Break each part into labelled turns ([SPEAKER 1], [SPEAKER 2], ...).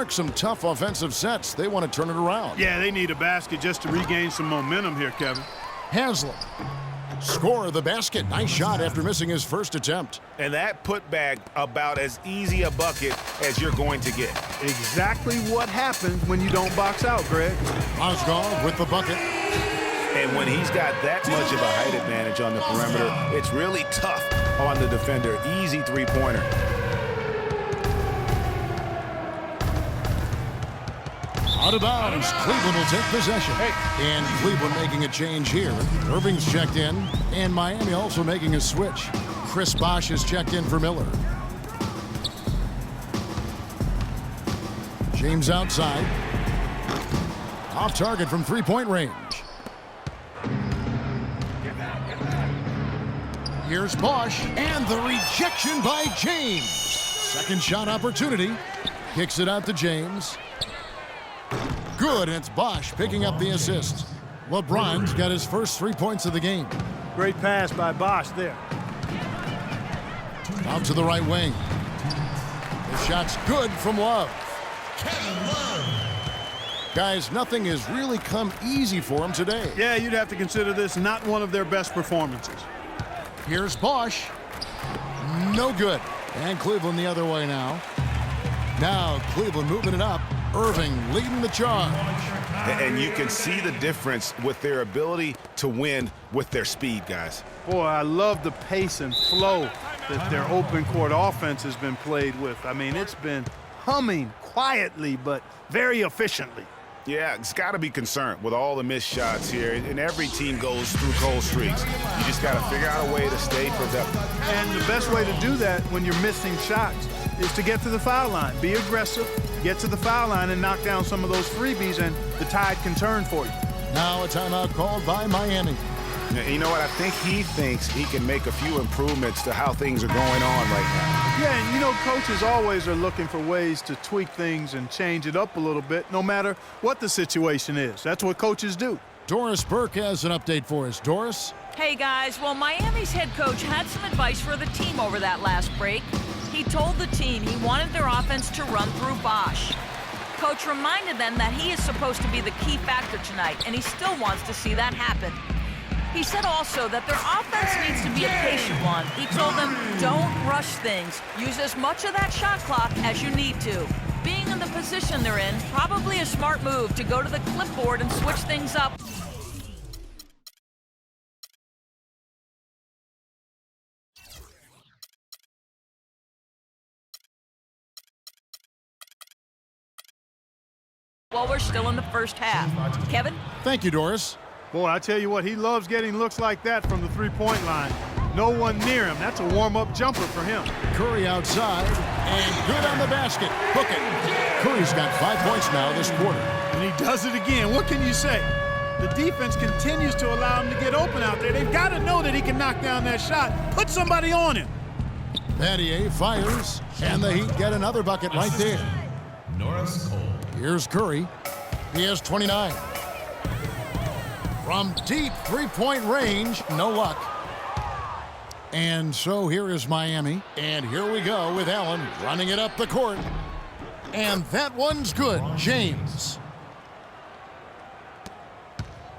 [SPEAKER 1] Mark, some tough offensive sets. They want to turn it around.
[SPEAKER 2] Yeah, they need a basket just to regain some momentum here, Kevin.
[SPEAKER 1] Haslam. Score the basket. Nice shot after missing his first attempt.
[SPEAKER 3] And that putback about as easy a bucket as you're going to get.
[SPEAKER 2] Exactly what happens when you don't box out, Greg.
[SPEAKER 1] Mozgov with the bucket.
[SPEAKER 3] And when he's got that much of a height advantage on the perimeter, it's really tough on the defender. Easy three-pointer.
[SPEAKER 1] Out of bounds. Cleveland will take possession. And Cleveland making a change here. Irving's checked in. And Miami also making a switch. Chris Bosh is checked in for Miller. James outside. Off target from three-point range. Here's Bosh. And the rejection by James. Second shot opportunity. Kicks it out to James. Good, and it's Bosh picking up the assist. LeBron's got his first 3 points of the game.
[SPEAKER 2] Great pass by Bosh there.
[SPEAKER 1] Out to the right wing. The shot's good from Love. Guys, nothing has really come easy for him today.
[SPEAKER 2] Yeah, you'd have to consider this not one of their best performances.
[SPEAKER 1] Here's Bosh. No good. And Cleveland the other way now. Now Cleveland moving it up. Irving leading the charge.
[SPEAKER 3] And you can see the difference with their ability to win with their speed, guys.
[SPEAKER 2] Boy, I love the pace and flow that their open court offense has been played with. I mean, it's been humming quietly but very efficiently.
[SPEAKER 3] Yeah, it's got to be concerned with all the missed shots here, and every team goes through cold streaks. You just got to figure out a way to stay productive.
[SPEAKER 2] And the best way to do that when you're missing shots is to get to the foul line. Be aggressive, get to the foul line, and knock down some of those freebies, and the tide can turn for you.
[SPEAKER 1] Now a timeout called by Miami.
[SPEAKER 3] You know what? I think he thinks he can make a few improvements to how things are going on right now.
[SPEAKER 2] Yeah, and you know, coaches always are looking for ways to tweak things and change it up a little bit, no matter what the situation is. That's what coaches do.
[SPEAKER 1] Doris Burke has an update for us. Doris?
[SPEAKER 4] Hey, guys. Well, Miami's head coach had some advice for the team over that last break. He told the team he wanted their offense to run through Bosh. Coach reminded them that he is supposed to be the key factor tonight, and he still wants to see that happen. He said also that their offense needs to be a patient one. He told them, don't rush things. Use as much of that shot clock as you need to. Being in the position they're in, probably a smart move to go to the clipboard and switch things up. While we're still in the first half. Kevin?
[SPEAKER 1] Thank you, Doris.
[SPEAKER 2] Boy, I tell you what, he loves getting looks like that from the three-point line. No one near him. That's a warm-up jumper for him.
[SPEAKER 1] Curry outside, and good on the basket. Book it. Curry's got 5 points now this quarter.
[SPEAKER 2] And he does it again. What can you say? The defense continues to allow him to get open out there. They've got to know that he can knock down that shot. Put somebody on him.
[SPEAKER 1] Battier fires, and the Heat get another bucket right there. Here's Curry. He has 29. From deep three-point range, no luck. And so here is Miami. And here we go with Allen running it up the court. And that one's good. James.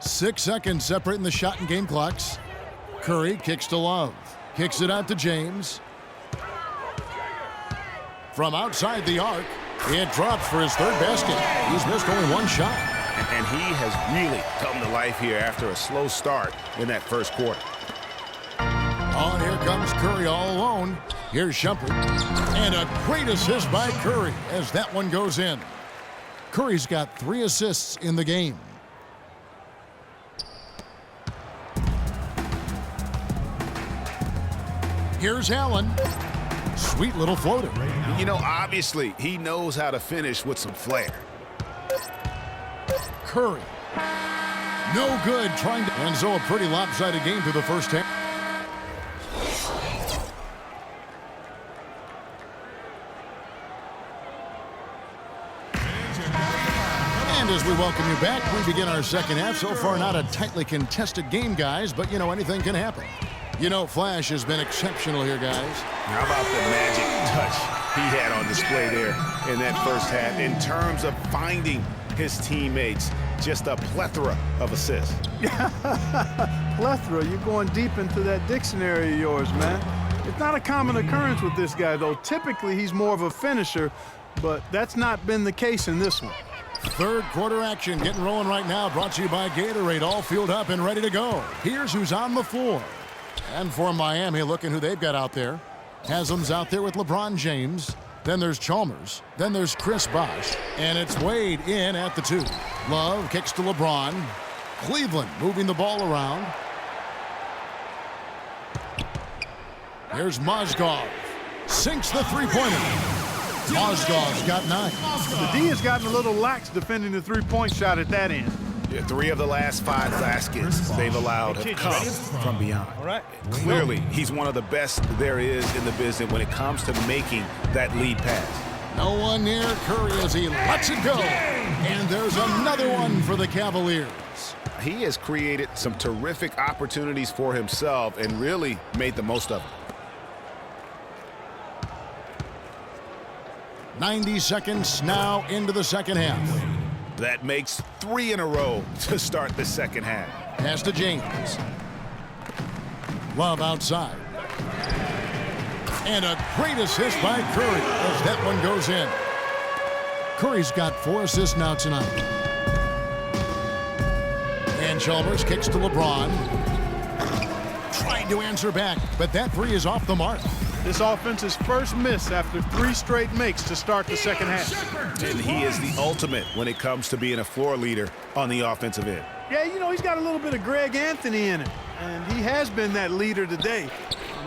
[SPEAKER 1] 6 seconds separating the shot and game clocks. Curry kicks to Love. Kicks it out to James. From outside the arc, it drops for his third basket. He's missed only one shot.
[SPEAKER 3] And he has really come to life here after a slow start in that first quarter.
[SPEAKER 1] Oh, and here comes Curry all alone. Here's Shumpert. And a great assist by Curry as that one goes in. Curry's got 3 assists in the game. Here's Allen. Sweet little floater.
[SPEAKER 3] You know, obviously, he knows how to finish with some flair.
[SPEAKER 1] Curry. No good trying to... And so a pretty lopsided game through the first half. And as we welcome you back, we begin our second half. So far, not a tightly contested game, guys, but, you know, anything can happen. You know, Flash has been exceptional here, guys.
[SPEAKER 3] How about the magic touch he had on display there in that first half in terms of finding his teammates. Just a plethora of assists.
[SPEAKER 2] Plethora, you're going deep into that dictionary of yours, man. It's not a common occurrence with this guy, though. Typically, he's more of a finisher, but that's not been the case in this one.
[SPEAKER 1] Third quarter action getting rolling right now, brought to you by Gatorade, all fueled up and ready to go. Here's who's on the floor. And for Miami, looking who they've got out there. Haslam's out there with LeBron James. Then there's Chalmers. Then there's Chris Bosh. And it's Wade in at the 2. Love kicks to LeBron. Cleveland moving the ball around. Here's Mozgov. Sinks the three-pointer. Mozgov's got 9.
[SPEAKER 2] The D has gotten a little lax defending the three-point shot at that end.
[SPEAKER 3] Yeah, 3 of the last 5 baskets they've allowed have come from beyond.
[SPEAKER 2] All right.
[SPEAKER 3] Clearly, he's one of the best there is in the business when it comes to making that lead pass.
[SPEAKER 1] No one near Curry as he lets it go. And there's another one for the Cavaliers.
[SPEAKER 3] He has created some terrific opportunities for himself and really made the most of it.
[SPEAKER 1] 90 seconds now into the second half.
[SPEAKER 3] That makes 3 in a row to start the second half.
[SPEAKER 1] Pass to James. Love outside. And a great assist by Curry as that one goes in. Curry's got 4 assists now tonight. And Chalmers kicks to LeBron. Trying to answer back, but that 3 is off the mark.
[SPEAKER 2] This offense's first miss after 3 straight makes to start the second half.
[SPEAKER 3] And he is the ultimate when it comes to being a floor leader on the offensive end.
[SPEAKER 2] Yeah, you know, he's got a little bit of Greg Anthony in it, and he has been that leader today.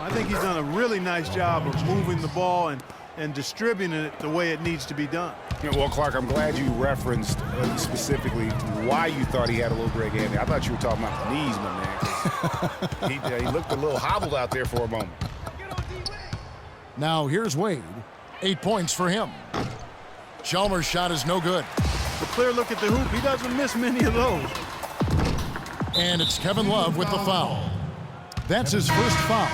[SPEAKER 2] I think he's done a really nice job of moving the ball and distributing it the way it needs to be done.
[SPEAKER 3] Yeah, well, Clark, I'm glad you referenced specifically why you thought he had a little Greg Anthony. I thought you were talking about the knees, my man. He looked a little hobbled out there for a moment.
[SPEAKER 1] Now here's Wade. 8 points for him. Chalmers' shot is no good.
[SPEAKER 2] A clear look at the hoop. He doesn't miss many of those.
[SPEAKER 1] And it's Kevin Love with the foul. That's his first foul.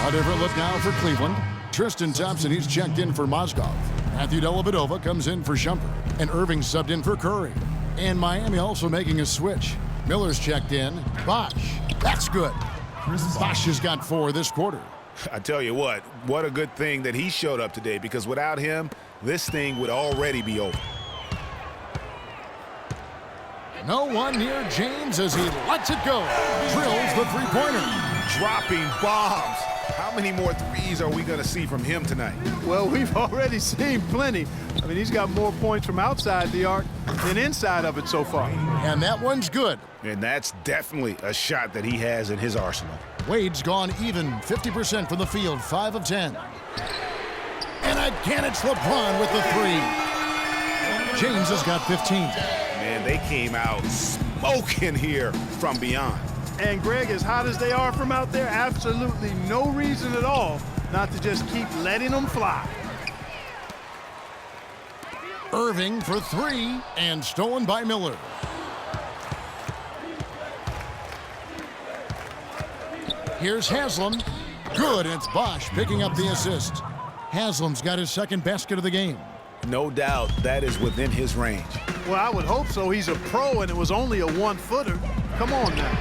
[SPEAKER 1] A different look now for Cleveland. Tristan Thompson, he's checked in for Mozgov. Matthew Dellavedova comes in for Shumpert. And Irving subbed in for Curry. And Miami also making a switch. Miller's checked in. Bosh. That's good. Bosh has got 4 this quarter.
[SPEAKER 3] I tell you what a good thing that he showed up today, because without him, this thing would already be over.
[SPEAKER 1] No one near James as he lets it go. Drills the three-pointer.
[SPEAKER 3] Dropping bombs. How many more threes are we going to see from him tonight?
[SPEAKER 2] Well, we've already seen plenty. I mean, he's got more points from outside the arc than inside of it so far.
[SPEAKER 1] And that one's good.
[SPEAKER 3] And that's definitely a shot that he has in his arsenal.
[SPEAKER 1] Wade's gone even, 50% from the field, 5 of 10. And again, it's LeBron with the 3. James has got 15.
[SPEAKER 3] Man, they came out smoking here from beyond.
[SPEAKER 2] And Greg, as hot as they are from out there, absolutely no reason at all not to just keep letting them fly.
[SPEAKER 1] Irving for 3 and stolen by Miller. Here's Haslam. Good, and it's Bosh picking up the assist. Haslam's got his second basket of the game.
[SPEAKER 3] No doubt that is within his range.
[SPEAKER 2] Well, I would hope so. He's a pro, and it was only a 1-footer. Come on now.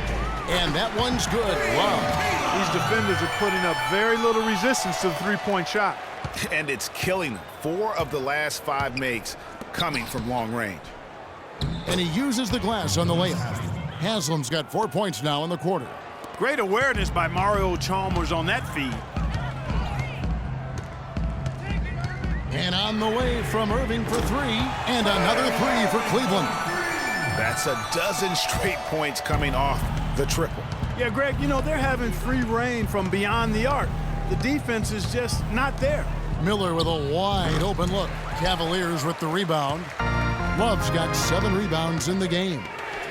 [SPEAKER 1] And that one's good. Wow.
[SPEAKER 2] These defenders are putting up very little resistance to the three-point shot.
[SPEAKER 3] And it's killing them. 4 of the last 5 makes coming from long range.
[SPEAKER 1] And he uses the glass on the layup. Haslam's got 4 points now in the quarter.
[SPEAKER 2] Great awareness by Mario Chalmers on that feed.
[SPEAKER 1] And on the way from Irving for 3, and another 3 for Cleveland.
[SPEAKER 3] That's a dozen straight points coming off the triple.
[SPEAKER 2] Yeah, Greg, you know, they're having free reign from beyond the arc. The defense is just not there.
[SPEAKER 1] Miller with a wide open look. Cavaliers with the rebound. Love's got 7 rebounds in the game.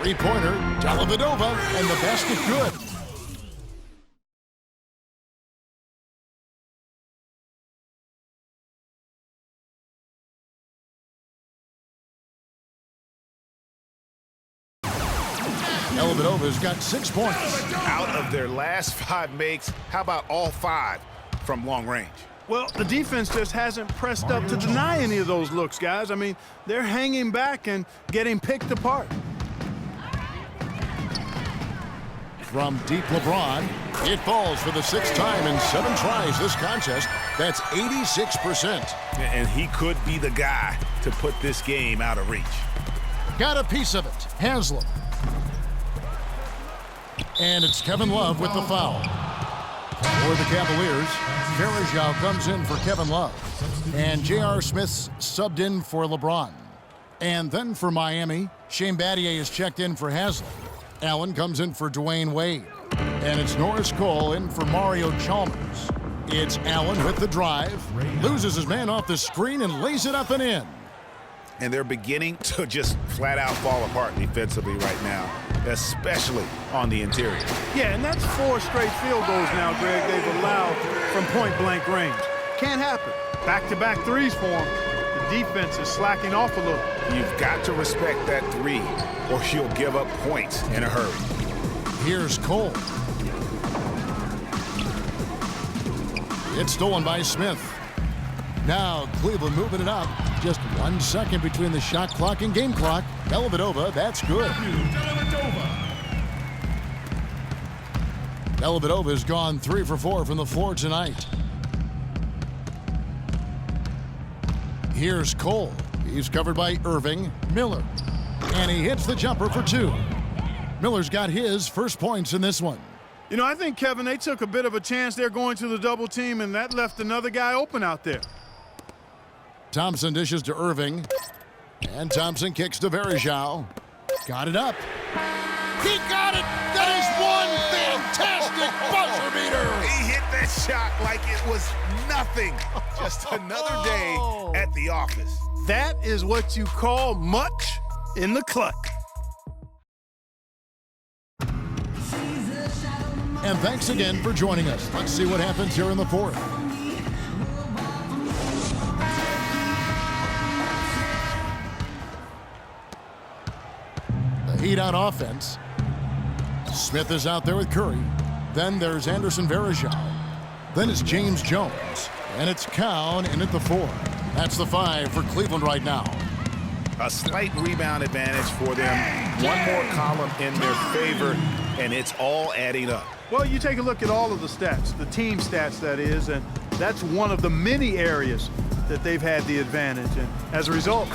[SPEAKER 1] 3-pointer, Dellavedova, and the basket good. Dellavedova's got 6 points.
[SPEAKER 3] Out of their last 5 makes, how about all 5 from long range?
[SPEAKER 2] Well, the defense just hasn't pressed up to deny any of those looks, guys. I mean, they're hanging back and getting picked apart.
[SPEAKER 1] From deep LeBron, it falls for the 6th time in 7 tries this contest. That's 86%.
[SPEAKER 3] And he could be the guy to put this game out of reach.
[SPEAKER 1] Got a piece of it. Haslam. And it's Kevin Love with the foul. For the Cavaliers, Varejao comes in for Kevin Love. And J.R. Smith's subbed in for LeBron. And then for Miami, Shane Battier is checked in for Haslam. Allen comes in for Dwayne Wade. And it's Norris Cole in for Mario Chalmers. It's Allen with the drive, loses his man off the screen and lays it up and in.
[SPEAKER 3] And they're beginning to just flat out fall apart defensively right now, especially on the interior.
[SPEAKER 2] Yeah, and that's 4 straight field goals now, Greg, they've allowed from point-blank range. Can't happen. Back-to-back threes for them. The defense is slacking off a little.
[SPEAKER 3] You've got to respect that 3, or you'll give up points in a hurry.
[SPEAKER 1] Here's Cole. It's stolen by Smith. Now Cleveland moving it up. Just 1 second between the shot clock and game clock. Dellavedova, that's good. Dellavedova has gone 3 for 4 from the floor tonight. Here's Cole. He's covered by Irving. Miller. And he hits the jumper for 2. Miller's got his first points in this one.
[SPEAKER 2] You know, I think, Kevin, they took a bit of a chance there going to the double team, and that left another guy open out there.
[SPEAKER 1] Thompson dishes to Irving. And Thompson kicks to Varejao. Got it up. He got it! That is one fantastic buzzer beater!
[SPEAKER 3] He hit that shot like it was nothing. Just another day at the office.
[SPEAKER 2] That is what you call much in the clutch.
[SPEAKER 1] And thanks again for joining us. Let's see what happens here in the 4th. The Heat on offense. Smith is out there with Curry. Then there's Anderson Varejao. Then it's James Jones. And it's Cowan in at the 4. That's the 5 for Cleveland right now.
[SPEAKER 3] A slight rebound advantage for them. One more column in their favor, and it's all adding up.
[SPEAKER 2] Well, you take a look at all of the stats, the team stats, that is, and that's one of the many areas that they've had the advantage. And as a result,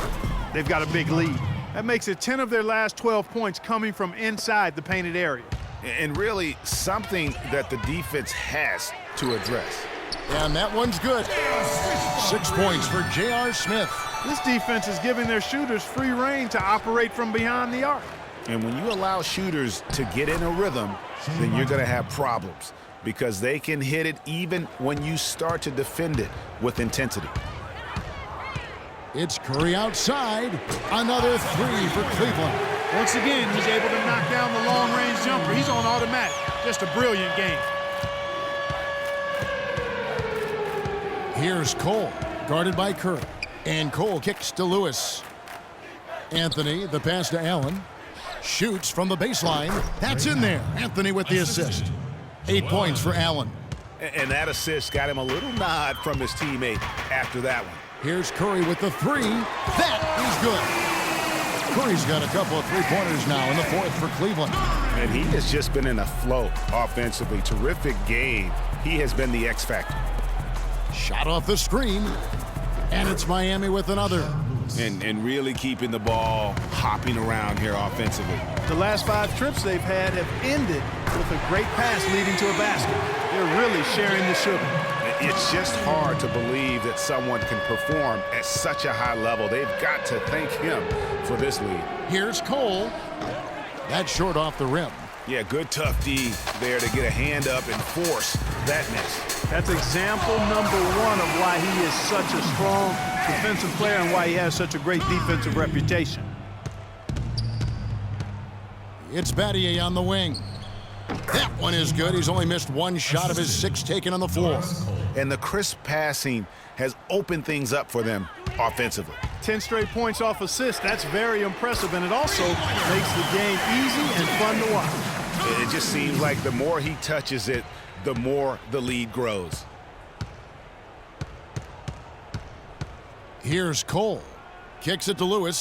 [SPEAKER 2] they've got a big lead. That makes it 10 of their last 12 points coming from inside the painted area.
[SPEAKER 3] And really something that the defense has to address.
[SPEAKER 1] And that one's good. 6 points for J.R. Smith.
[SPEAKER 2] This defense is giving their shooters free rein to operate from behind the arc.
[SPEAKER 3] And when you allow shooters to get in a rhythm, then you're going to have problems because they can hit it even when you start to defend it with intensity.
[SPEAKER 1] It's Curry outside. Another 3 for Cleveland.
[SPEAKER 2] Once again, he's able to knock down the long-range jumper. He's on automatic. Just a brilliant game.
[SPEAKER 1] Here's Cole, guarded by Curry. And Cole kicks to Lewis. Anthony, the pass to Allen. Shoots from the baseline. That's in there. Anthony with the assist. 8 points for Allen.
[SPEAKER 3] And that assist got him a little nod from his teammate after that one.
[SPEAKER 1] Here's Curry with the 3. That is good. Curry's got a couple of 3-pointers now in the 4th for Cleveland.
[SPEAKER 3] And he has just been in a flow offensively. Terrific game. He has been the X factor.
[SPEAKER 1] Shot off the screen. And it's Miami with another.
[SPEAKER 3] And really keeping the ball hopping around here offensively.
[SPEAKER 2] The last 5 trips they've had have ended with a great pass leading to a basket. They're really sharing the sugar.
[SPEAKER 3] It's just hard to believe that someone can perform at such a high level. They've got to thank him for this lead.
[SPEAKER 1] Here's Cole. That's short off the rim.
[SPEAKER 3] Yeah, good tough D there to get a hand up and force that miss.
[SPEAKER 2] That's example number 1 of why he is such a strong defensive player and why he has such a great defensive reputation.
[SPEAKER 1] It's Battier on the wing. That one is good. He's only missed 1 shot of his 6 taken on the floor.
[SPEAKER 3] And the crisp passing has opened things up for them offensively.
[SPEAKER 2] 10 straight points off assists. That's very impressive, and it also makes the game easy and fun to watch.
[SPEAKER 3] It just seems like the more he touches it, the more the lead grows.
[SPEAKER 1] Here's Cole. Kicks it to Lewis.